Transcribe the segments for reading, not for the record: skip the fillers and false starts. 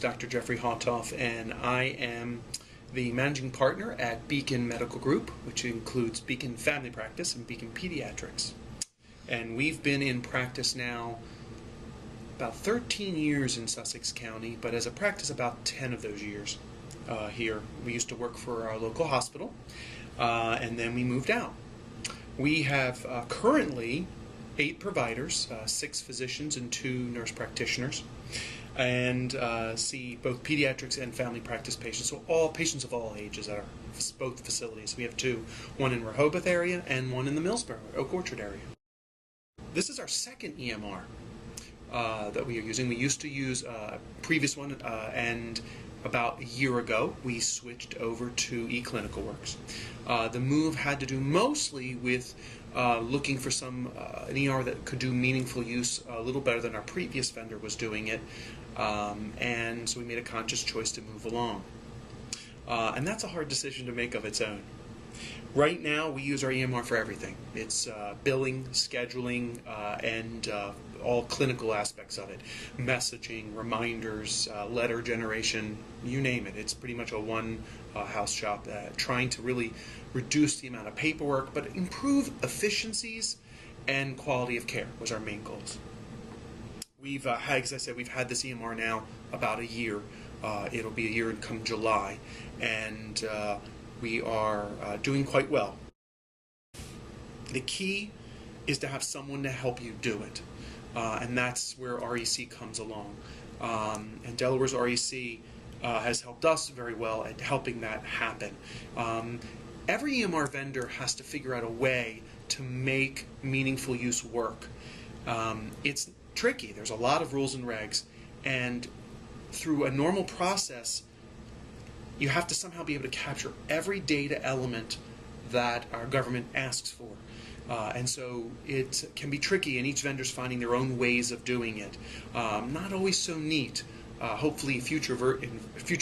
Dr. Jeffrey Hawtoff, and I am the managing partner at Beacon Medical Group, which includes Beacon Family Practice and Beacon Pediatrics. And we've been in practice now about 13 years in Sussex County, but as a practice about 10 of those years here. We used to work for our local hospital, and then we moved out. We have currently 8 providers, 6 physicians and 2 nurse practitioners, and see both pediatrics and family practice patients, so all patients of all ages at our both facilities. We have 2, one in Rehoboth area and one in the Millsboro, Oak Orchard area. This is our second EMR that we are using. We used to use a previous one, and about a year ago we switched over to eClinicalWorks. The move had to do mostly with looking for an ER that could do meaningful use a little better than our previous vendor was doing it, and so we made a conscious choice to move along. And that's a hard decision to make of its own. Right now we use our EMR for everything. It's billing, scheduling, and all clinical aspects of it. Messaging, reminders, letter generation, you name it. It's pretty much a one-house shop trying to really reduce the amount of paperwork, but improve efficiencies and quality of care was our main goals. We've, as I said, we've had this EMR now about a year. It'll be a year in come July, and we are doing quite well. The key is to have someone to help you do it, and that's where REC comes along. And Delaware's REC has helped us very well at helping that happen. Every EMR vendor has to figure out a way to make meaningful use work. It's tricky. There's a lot of rules and regs, and through a normal process, you have to somehow be able to capture every data element that our government asks for. And so it can be tricky, and each vendor's finding their own ways of doing it. Not always so neat. Hopefully in future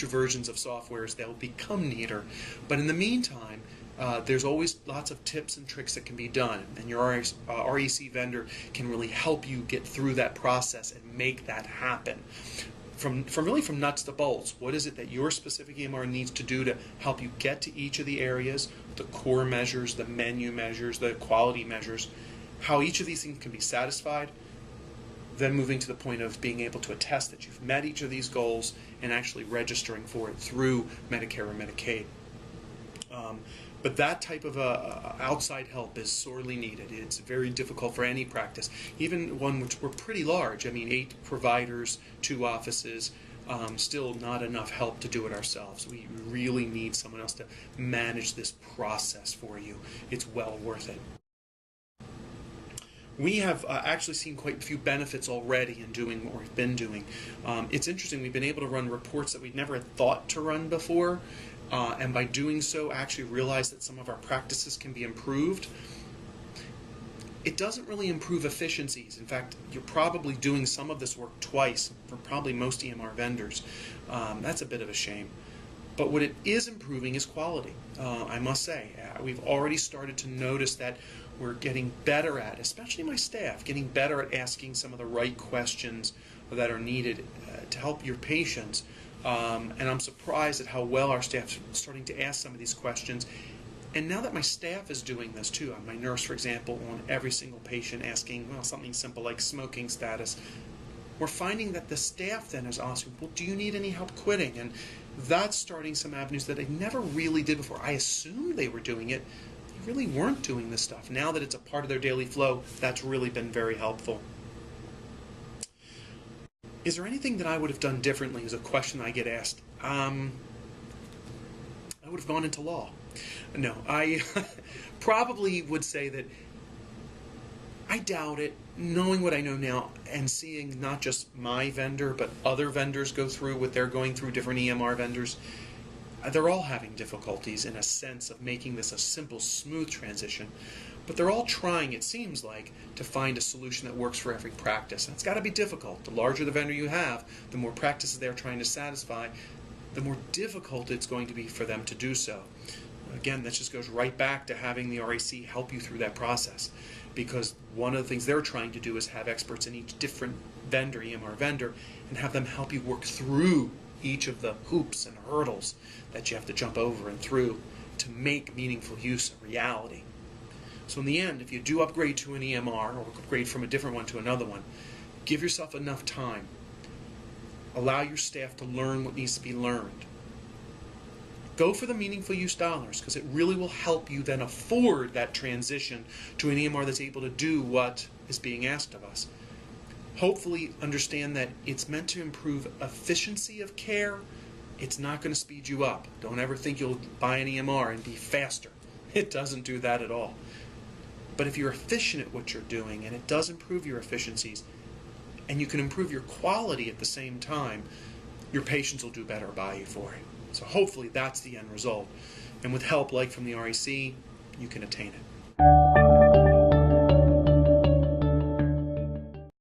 versions of softwares they'll become neater. But in the meantime, there's always lots of tips and tricks that can be done, and your REC vendor can really help you get through that process and make that happen. From nuts to bolts, what is it that your specific EMR needs to do to help you get to each of the areas, the core measures, the menu measures, the quality measures, how each of these things can be satisfied, then moving to the point of being able to attest that you've met each of these goals and actually registering for it through Medicare or Medicaid. But that type of outside help is sorely needed. It's very difficult for any practice, even one which we're pretty large. I mean, 8 providers, 2 offices, still not enough help to do it ourselves. We really need someone else to manage this process for you. It's well worth it. We have actually seen quite a few benefits already in doing what we've been doing. It's interesting, we've been able to run reports that we'd never had thought to run before, and by doing so actually realize that some of our practices can be improved. It doesn't really improve efficiencies. In fact, you're probably doing some of this work twice for probably most EMR vendors. That's a bit of a shame. But what it is improving is quality. I must say, we've already started to notice that we're getting better at, especially my staff, getting better at asking some of the right questions that are needed to help your patients. And I'm surprised at how well our staff is starting to ask some of these questions. And now that my staff is doing this too, my nurse, for example, on every single patient asking, well, something simple like smoking status, we're finding that the staff then is asking, well, do you need any help quitting? And that's starting some avenues that I never really did before. I assumed they were doing it. They really weren't doing this stuff. Now that it's a part of their daily flow, that's really been very helpful. Is there anything that I would have done differently is a question I get asked. I would have gone into law. No, I probably would say that I doubt it, knowing what I know now and seeing not just my vendor but other vendors go through what they're going through, different EMR vendors. They're all having difficulties in a sense of making this a simple, smooth transition. But they're all trying, it seems like, to find a solution that works for every practice. And it's got to be difficult. The larger the vendor you have, the more practices they're trying to satisfy, the more difficult it's going to be for them to do so. Again, that just goes right back to having the REC help you through that process. Because one of the things they're trying to do is have experts in each different vendor, EMR vendor, and have them help you work through each of the hoops and hurdles that you have to jump over and through to make meaningful use a reality. So in the end, if you do upgrade to an EMR or upgrade from a different one to another one, give yourself enough time. Allow your staff to learn what needs to be learned. Go for the meaningful use dollars, because it really will help you then afford that transition to an EMR that's able to do what is being asked of us. Hopefully understand that it's meant to improve efficiency of care. It's not going to speed you up. Don't ever think you'll buy an EMR and be faster. It doesn't do that at all. But if you're efficient at what you're doing and it does improve your efficiencies, and you can improve your quality at the same time, your patients will do better by you for it. So hopefully that's the end result. And with help like from the REC, you can attain it.